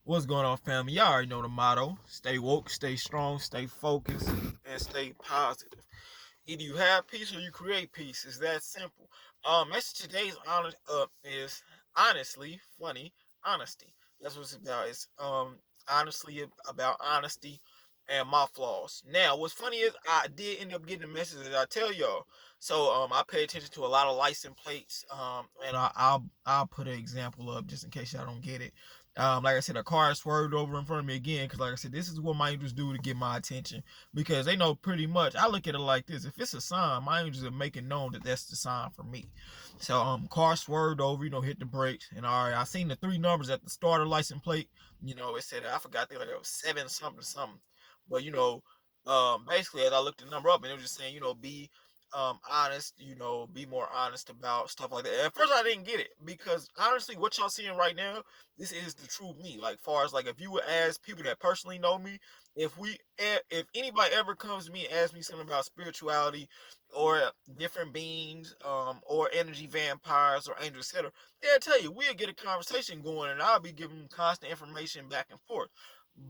What's going on, family? Y'all already know the motto. Stay woke, stay strong, stay focused, and stay positive. Either you have peace or you create peace. It's that simple. Message today's is honestly funny honesty. That's what it's about. It's honestly about honesty and my flaws. Now, what's funny is I did end up getting a message that I tell y'all. So I pay attention to a lot of license plates. And I'll put an example up just in case y'all don't get it. Like I said, a car swerved over in front of me again because, like I said, this is what my angels do to get my attention because they know pretty much. I look at it like this: if it's a sign, my angels are making known that that's the sign for me. So, car swerved over, hit the brakes, and all right, I seen the three numbers at the starter license plate. It said I forgot they like it was 7 something, but basically as I looked the number up and it was just saying, be honest, be more honest about stuff like that. At first I didn't get it because honestly what y'all seeing right now, this is the true me. Like far as like if you would ask people that personally know me, if anybody ever comes to me and asks me something about spirituality or different beings, or energy vampires or angels, etc., they'll tell you we'll get a conversation going and I'll be giving constant information back and forth.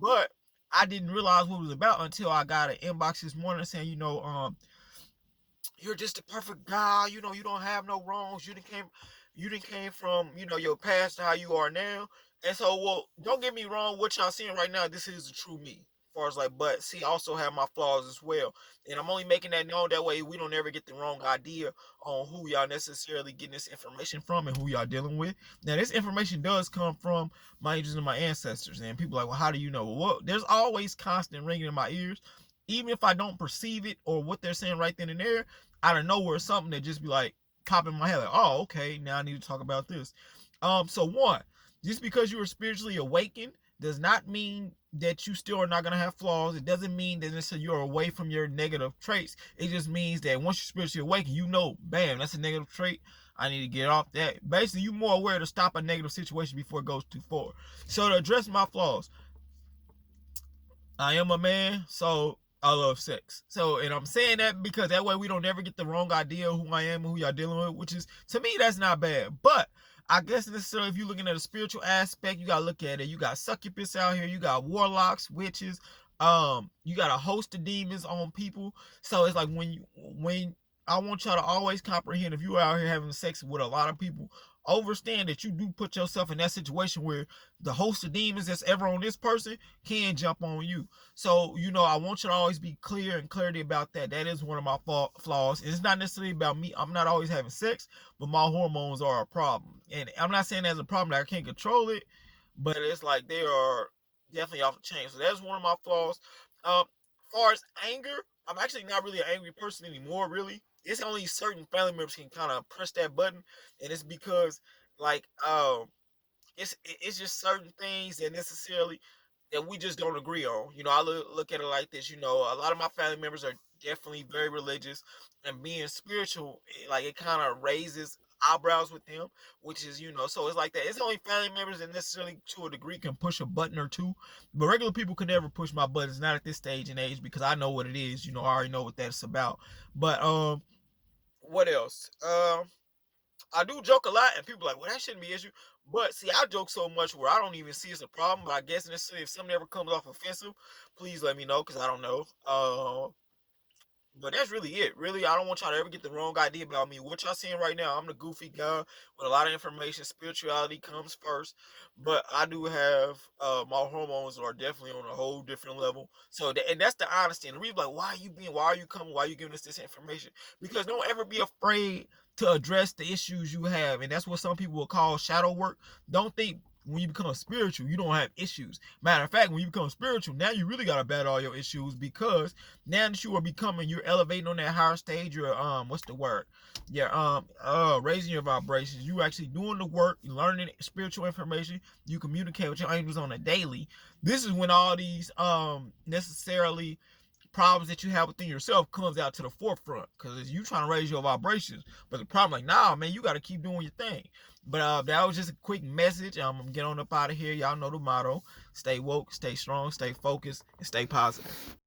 But I didn't realize what it was about until I got an inbox this morning saying, you're just a perfect guy. You don't have no wrongs. You didn't came from, your past to how you are now. And so, well, don't get me wrong. What y'all seeing right now, this is the true me. As far as like, but see, I also have my flaws as well. And I'm only making that known that way we don't ever get the wrong idea on who y'all necessarily getting this information from and who y'all dealing with. Now, this information does come from my angels and my ancestors. And people are like, well, how do you know? Well, there's always constant ringing in my ears. Even if I don't perceive it or what they're saying right then and there, out of nowhere, something that just be like popping in my head, like, oh, okay, now I need to talk about this. So one, just because you are spiritually awakened does not mean that you still are not gonna have flaws. It doesn't mean that necessarily you're away from your negative traits. It just means that once you're spiritually awakened, bam, that's a negative trait. I need to get off that. Basically, you're more aware to stop a negative situation before it goes too far. So to address my flaws, I am a man, so I love sex. So, and I'm saying that because that way we don't ever get the wrong idea of who I am and who y'all dealing with, which is, to me, that's not bad. But I guess necessarily if you're looking at a spiritual aspect, you gotta look at it. You got succubus out here, you got warlocks, witches, you got a host of demons on people. So it's like when I want y'all to always comprehend if you're out here having sex with a lot of people, understand that you do put yourself in that situation where the host of demons that's ever on this person can jump on you. So, I want you to always be clear and clarity about that. That is one of my flaws. It's not necessarily about me. I'm not always having sex, but my hormones are a problem. And I'm not saying there's a problem that I can't control it, but it's like they are definitely off the chain. So that's one of my flaws. As far as anger, I'm actually not really an angry person anymore, really. It's only certain family members can kind of press that button, and it's because, like, it's just certain things that necessarily that we just don't agree on. I look at it like this. A lot of my family members are definitely very religious, and being spiritual, like it kind of raises eyebrows with them, which is so it's like that. It's only family members that necessarily to a degree can push a button or two, but regular people could never push my buttons, not at this stage and age, because I know what it is. I already know what that's about. But what else? I do joke a lot, and people are like, well, that shouldn't be an issue. But see, I joke so much where I don't even see it's a problem. But I guess necessarily if something ever comes off offensive, please let me know because I don't know. But that's really it. Really, I don't want y'all to ever get the wrong idea about me. What y'all seeing right now, I'm the goofy guy with a lot of information. Spirituality comes first, but I do have my hormones are definitely on a whole different level. So, and that's the honesty. And the reason, like, why are you coming? Why are you giving us this information? Because don't ever be afraid to address the issues you have, and that's what some people will call shadow work. Don't think when you become spiritual, you don't have issues. Matter of fact, when you become spiritual, now you really gotta battle all your issues because now that you are becoming, you're elevating on that higher stage. You're what's the word? You're raising your vibrations. You actually doing the work, learning spiritual information. You communicate with your angels on a daily. This is when all these necessarily problems that you have within yourself comes out to the forefront because you trying to raise your vibrations. But the problem, like, nah, man, you got to keep doing your thing. But that was just a quick message. I'm gonna get on up out of here. Y'all know the motto: stay woke, stay strong, stay focused, and stay positive.